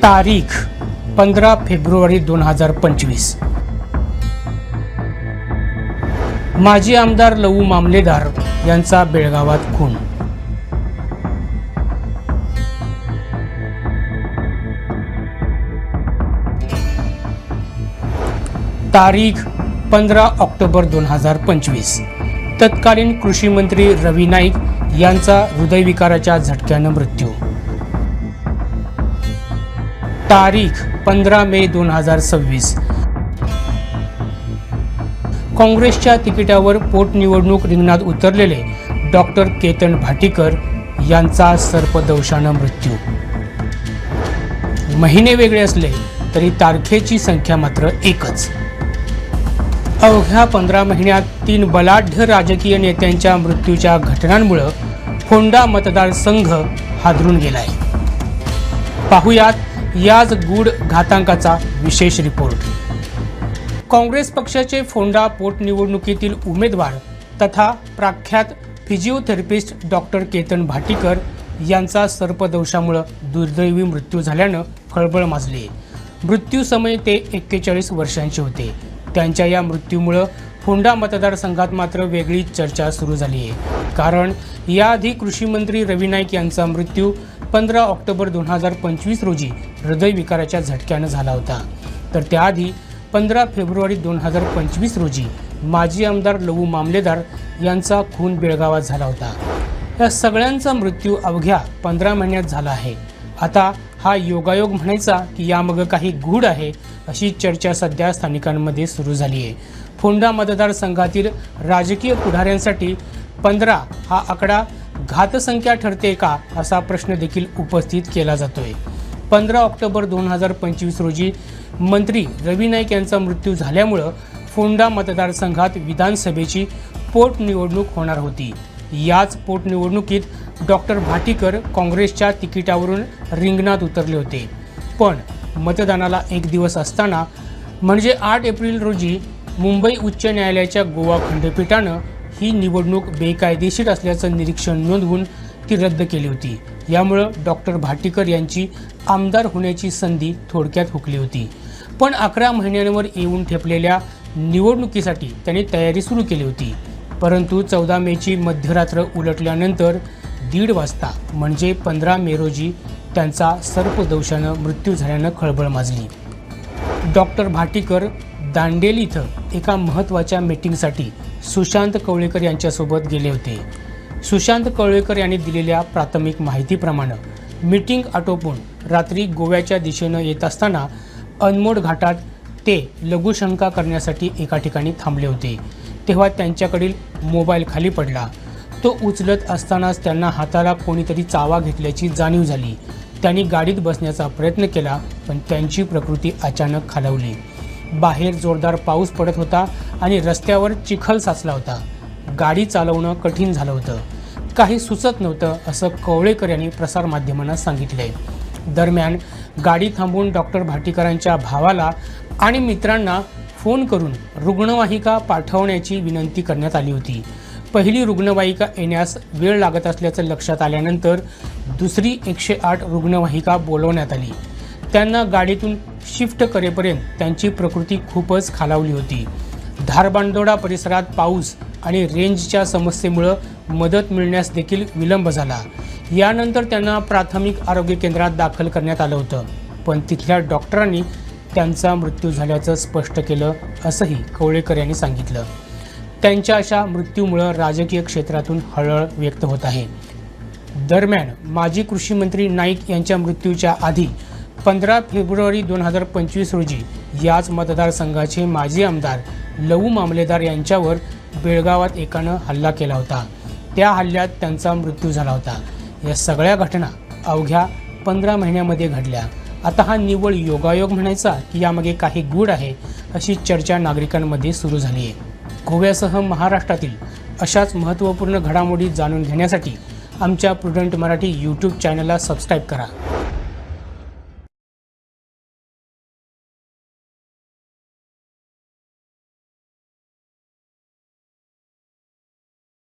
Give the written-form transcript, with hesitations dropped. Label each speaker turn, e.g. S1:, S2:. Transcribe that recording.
S1: तारीख 15 फेब्रुवारी 2025। माजी आमदार लवू मामलेदार यांचा बेळगावात खून। तारीख 15 ऑक्टोबर 2025। तत्कालीन कृषी मंत्री रवी नाईक यांचा हृदयविकाराच्या झटक्यानं मृत्यू। तारीख 15 मे 2026। काँग्रेसच्या तिकिटावर पोटनिवडणूक रिंगणात उतरलेले डॉक्टर केतन भाटीकर यांचा सर्पदंशानं मृत्यू। महिने वेगळे असले तरी तारखेची संख्या मात्र एकच। अवघ्या 15 महिन्यात 3 बलाढ्य राजकीय नेत्यांच्या मृत्यूच्या घटनांमुळे फोंडा मतदारसंघ हादरून गेलाय। पाहुयात याच गूढ घातांकाचा विशेष रिपोर्ट। काँग्रेस पक्षाचे फोंडा पोटनिवडणुकीतील उमेदवार तथा प्रख्यात फिजिओथेरपिस्ट डॉक्टर केतन भाटीकर यांचा सर्पदंशामुळे दुर्दैवी मृत्यू झाल्यानं खळबळ माजली। मृत्यू समय ते 41 वर्षांचे होते। त्यांच्या या मृत्यूमुळे फोंडा मतदारसंघात मात्र वेगळीच चर्चा सुरू झाली आहे। कारण याआधी कृषी मंत्री रवी नाईक यांचा मृत्यू 15 ऑक्टोबर 2025 रोजी हृदयविकाराच्या झटक्यानं झाला होता। तर त्याआधी 15 फेब्रुवारी 2025 रोजी माजी आमदार लवू मामलेदार यांचा खून बेळगावात झाला होता। या सगळ्यांचा मृत्यू अवघ्या 15 महिन्यात झाला आहे। आता हा योगायोग म्हणायचा की यामागे काही गूढ आहे, अशी चर्चा सध्या स्थानिकांमध्ये सुरू झाली आहे। फोंडा मतदारसंघातील राजकीय पुढाऱ्यांसाठी 15 हा आकडा घातसंख्या ठरते का, असा प्रश्न देखील उपस्थित केला जातोय। 15 ऑक्टोबर 2025 रोजी मंत्री रवी नाईक यांचा मृत्यू झाल्यामुळं फोंडा मतदारसंघात विधानसभेची पोटनिवडणूक होणार होती। याच पोटनिवडणुकीत डॉक्टर भाटीकर काँग्रेसच्या तिकिटावरून रिंगणात उतरले होते। पण मतदानाला एक दिवस असताना म्हणजे 8 एप्रिल रोजी मुंबई उच्च न्यायालयाच्या गोवा खंडपीठानं ही निवडणूक बेकायदेशीर असल्याचं निरीक्षण नोंदवून ती रद्द केली होती। यामुळं डॉक्टर भाटीकर यांची आमदार होण्याची संधी थोडक्यात हुकली होती। पण 11 महिन्यांवर येऊन ठेपलेल्या निवडणुकीसाठी त्यांनी तयारी सुरू केली होती। परंतु 14 मेची मध्यरात्र उलटल्यानंतर 1:30 वाजता म्हणजे 15 मे रोजी त्यांचा सर्पदंशानं मृत्यू झाल्यानं खळबळ माजली। डॉक्टर भाटीकर दांडेली इथं एका महत्त्वाच्या मीटिंगसाठी सुशांत कवळेकर यांच्यासोबत गेले होते। सुशांत कवळेकर यांनी दिलेल्या प्राथमिक माहितीप्रमाणे मीटिंग आटोपून रात्री गोव्याच्या दिशेनं येत असताना अनमोड घाटात ते लघुशंका करण्यासाठी एका ठिकाणी थांबले होते। तेव्हा त्यांच्याकडील मोबाईल खाली पडला। तो उचलत असतानाच त्यांना हाताला कोणीतरी चावा घेतल्याची जाणीव झाली। त्यांनी गाडीत बसण्याचा प्रयत्न केला, पण त्यांची प्रकृती अचानक खालावली। बाहेर जोरदार पाऊस पडत होता आणि रस्त्यावर चिखल साचला होता। गाडी चालवणं कठीण झालं होतं। काही सुचत नव्हतं, असं कवळेकर यांनी प्रसारमाध्यमांना सांगितलंय। दरम्यान गाडी थांबवून डॉक्टर भाटीकरांच्या भावाला आणि मित्रांना फोन करून रुग्णवाहिका पाठवण्याची विनंती करण्यात आली होती। पहिली रुग्णवाहिका येण्यास वेळ लागत असल्याचं लक्षात आल्यानंतर दुसरी 108 रुग्णवाहिका बोलवण्यात आली। त्यांना गाडीतून शिफ्ट करेपर्यंत त्यांची प्रकृती खूपच खालावली होती। धारबांदोडा परिसरात पाऊस आणि रेंजच्या समस्येमुळे मदत मिळण्यास देखील विलंब झाला। यानंतर त्यांना प्राथमिक आरोग्य केंद्रात दाखल करण्यात आलं होतं, पण तिथल्या डॉक्टरांनी त्यांचा मृत्यू झाल्याचं स्पष्ट केलं, असंही कवळेकर यांनी सांगितलं। त्यांच्या अशा मृत्यूमुळे राजकीय क्षेत्रातून हळहळ व्यक्त होत आहे। दरम्यान माजी कृषी मंत्री नाईक यांच्या मृत्यूच्या आधी 15 फेब्रुवारी 2025 रोजी याच मतदारसंघाचे माजी आमदार लवू मामलेदार यांच्यावर बेळगावात एकानं हल्ला केला होता। त्या हल्ल्यात त्यांचा मृत्यू झाला होता। या सगळ्या घटना अवघ्या 15 महिन्यामध्ये घडल्या। आता हा निव्वळ योगायोग म्हणायचा की यामागे काही गूढ आहे, अशी चर्चा नागरिकांमध्ये सुरू झाली आहे। गोव्यासह महाराष्ट्रातील अशाच महत्त्वपूर्ण घडामोडी जाणून घेण्यासाठी आमच्या प्रुडंट मराठी यूट्यूब चॅनलला सबस्क्राईब करा।